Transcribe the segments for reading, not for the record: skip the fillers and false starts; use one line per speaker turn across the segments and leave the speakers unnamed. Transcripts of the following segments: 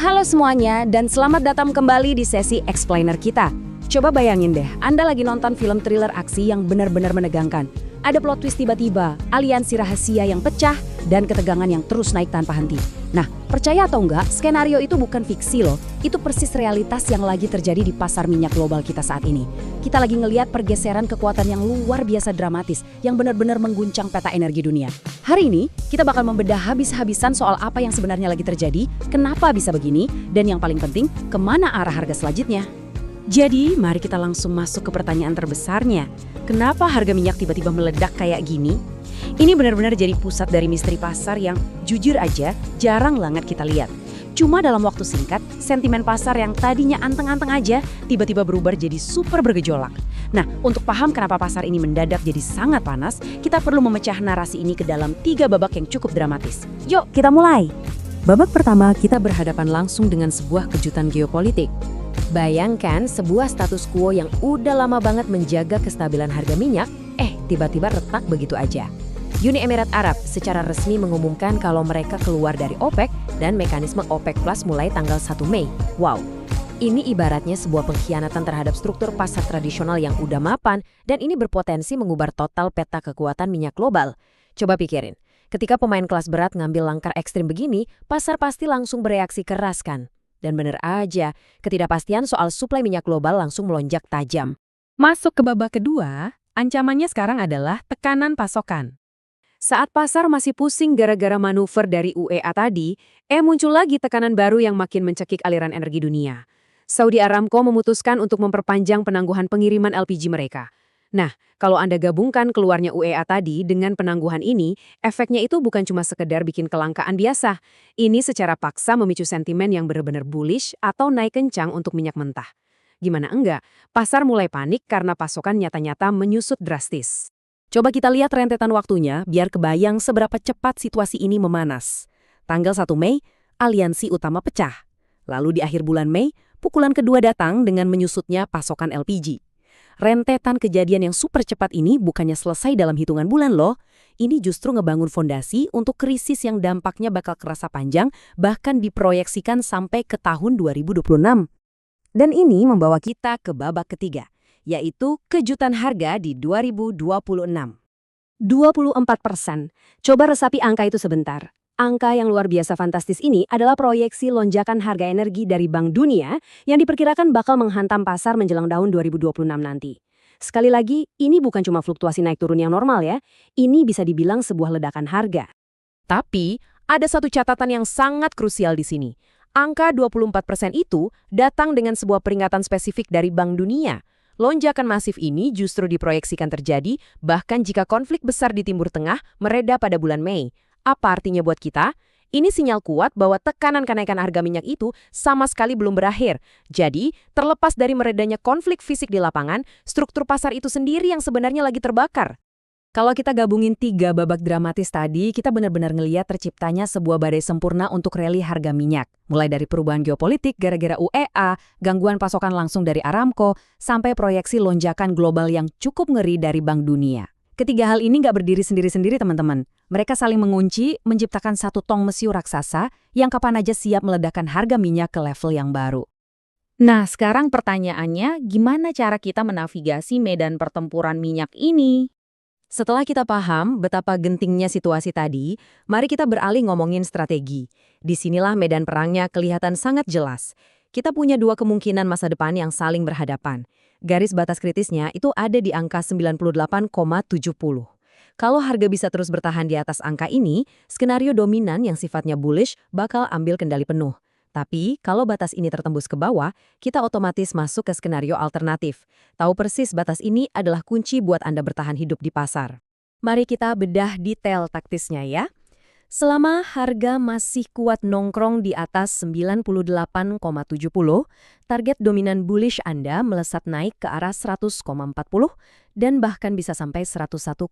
Halo semuanya, dan selamat datang kembali di sesi Explainer kita. Coba bayangin deh, Anda lagi nonton film thriller aksi yang benar-benar menegangkan. Ada plot twist tiba-tiba, aliansi rahasia yang pecah, dan ketegangan yang terus naik tanpa henti. Nah, percaya atau enggak, skenario itu bukan fiksi loh. Itu persis realitas yang lagi terjadi di pasar minyak global kita saat ini. Kita lagi ngelihat pergeseran kekuatan yang luar biasa dramatis, yang benar-benar mengguncang peta energi dunia. Hari ini, kita bakal membedah habis-habisan soal apa yang sebenarnya lagi terjadi, kenapa bisa begini, dan yang paling penting, kemana arah harga selanjutnya. Jadi, mari kita langsung masuk ke pertanyaan terbesarnya. Kenapa harga minyak tiba-tiba meledak kayak gini? Ini benar-benar jadi pusat dari misteri pasar yang jujur aja jarang banget kita lihat. Cuma dalam waktu singkat, sentimen pasar yang tadinya anteng-anteng aja tiba-tiba berubah jadi super bergejolak. Nah, untuk paham kenapa pasar ini mendadak jadi sangat panas, kita perlu memecah narasi ini ke dalam 3 babak yang cukup dramatis. Yuk, kita mulai! Babak pertama, kita berhadapan langsung dengan sebuah kejutan geopolitik. Bayangkan sebuah status quo yang udah lama banget menjaga kestabilan harga minyak, tiba-tiba retak begitu aja. Uni Emirat Arab secara resmi mengumumkan kalau mereka keluar dari OPEC dan mekanisme OPEC Plus mulai tanggal 1 Mei. Wow, ini ibaratnya sebuah pengkhianatan terhadap struktur pasar tradisional yang udah mapan dan ini berpotensi mengubah total peta kekuatan minyak global. Coba pikirin, ketika pemain kelas berat ngambil langkah ekstrim begini, pasar pasti langsung bereaksi keras kan? Dan bener aja, ketidakpastian soal suplai minyak global langsung melonjak tajam. Masuk ke babak kedua, ancamannya sekarang adalah tekanan pasokan. Saat pasar masih pusing gara-gara manuver dari UEA tadi, muncul lagi tekanan baru yang makin mencekik aliran energi dunia. Saudi Aramco memutuskan untuk memperpanjang penangguhan pengiriman LPG mereka. Nah, kalau Anda gabungkan keluarnya UEA tadi dengan penangguhan ini, efeknya itu bukan cuma sekedar bikin kelangkaan biasa. Ini secara paksa memicu sentimen yang benar-benar bullish atau naik kencang untuk minyak mentah. Gimana enggak, pasar mulai panik karena pasokan nyata-nyata menyusut drastis. Coba kita lihat rentetan waktunya biar kebayang seberapa cepat situasi ini memanas. Tanggal 1 Mei, aliansi utama pecah. Lalu di akhir bulan Mei, pukulan kedua datang dengan menyusutnya pasokan LPG. Rentetan kejadian yang super cepat ini bukannya selesai dalam hitungan bulan loh. Ini justru ngebangun fondasi untuk krisis yang dampaknya bakal kerasa panjang, bahkan diproyeksikan sampai ke tahun 2026. Dan ini membawa kita ke babak ketiga, yaitu kejutan harga di 2026. 24%. Coba resapi angka itu sebentar. Angka yang luar biasa fantastis ini adalah proyeksi lonjakan harga energi dari Bank Dunia yang diperkirakan bakal menghantam pasar menjelang tahun 2026 nanti. Sekali lagi, ini bukan cuma fluktuasi naik turun yang normal ya, ini bisa dibilang sebuah ledakan harga. Tapi, ada satu catatan yang sangat krusial di sini. Angka 24% itu datang dengan sebuah peringatan spesifik dari Bank Dunia. Lonjakan masif ini justru diproyeksikan terjadi bahkan jika konflik besar di Timur Tengah mereda pada bulan Mei. Apa artinya buat kita? Ini sinyal kuat bahwa tekanan kenaikan harga minyak itu sama sekali belum berakhir. Jadi, terlepas dari meredanya konflik fisik di lapangan, struktur pasar itu sendiri yang sebenarnya lagi terbakar. Kalau kita gabungin 3 babak dramatis tadi, kita benar-benar ngeliat terciptanya sebuah badai sempurna untuk rally harga minyak. Mulai dari perubahan geopolitik gara-gara UEA, gangguan pasokan langsung dari Aramco, sampai proyeksi lonjakan global yang cukup ngeri dari Bank Dunia. Ketiga hal ini nggak berdiri sendiri-sendiri teman-teman. Mereka saling mengunci, menciptakan satu tong mesiu raksasa yang kapan aja siap meledakkan harga minyak ke level yang baru. Nah, sekarang pertanyaannya, gimana cara kita menavigasi medan pertempuran minyak ini? Setelah kita paham betapa gentingnya situasi tadi, mari kita beralih ngomongin strategi. Disinilah medan perangnya kelihatan sangat jelas. Kita punya 2 kemungkinan masa depan yang saling berhadapan. Garis batas kritisnya itu ada di angka 98,70. Kalau harga bisa terus bertahan di atas angka ini, skenario dominan yang sifatnya bullish bakal ambil kendali penuh. Tapi, kalau batas ini tertembus ke bawah, kita otomatis masuk ke skenario alternatif. Tahu persis batas ini adalah kunci buat Anda bertahan hidup di pasar. Mari kita bedah detail taktisnya ya. Selama harga masih kuat nongkrong di atas 98,70, target dominan bullish Anda melesat naik ke arah 100,40 dan bahkan bisa sampai 101,80.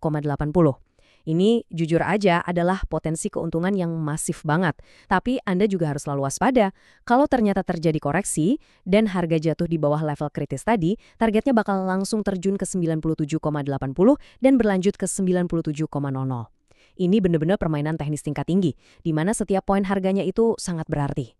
Ini jujur aja adalah potensi keuntungan yang masif banget. Tapi Anda juga harus selalu waspada. Kalau ternyata terjadi koreksi dan harga jatuh di bawah level kritis tadi, targetnya bakal langsung terjun ke 97,80 dan berlanjut ke 97,00. Ini benar-benar permainan teknis tingkat tinggi, di mana setiap poin harganya itu sangat berarti.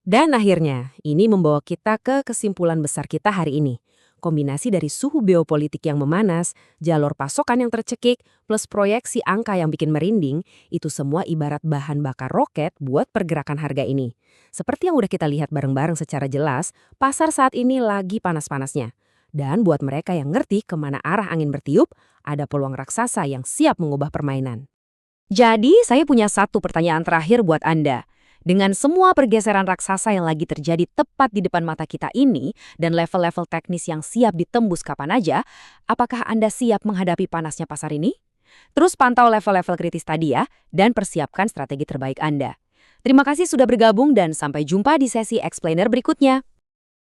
Dan akhirnya, ini membawa kita ke kesimpulan besar kita hari ini. Kombinasi dari suhu geopolitik yang memanas, jalur pasokan yang tercekik, plus proyeksi angka yang bikin merinding, itu semua ibarat bahan bakar roket buat pergerakan harga ini. Seperti yang udah kita lihat bareng-bareng secara jelas, pasar saat ini lagi panas-panasnya. Dan buat mereka yang ngerti kemana arah angin bertiup, ada peluang raksasa yang siap mengubah permainan. Jadi, saya punya satu pertanyaan terakhir buat Anda. Dengan semua pergeseran raksasa yang lagi terjadi tepat di depan mata kita ini dan level-level teknis yang siap ditembus kapan aja, apakah Anda siap menghadapi panasnya pasar ini? Terus pantau level-level kritis tadi ya, dan persiapkan strategi terbaik Anda. Terima kasih sudah bergabung dan sampai jumpa di sesi explainer berikutnya.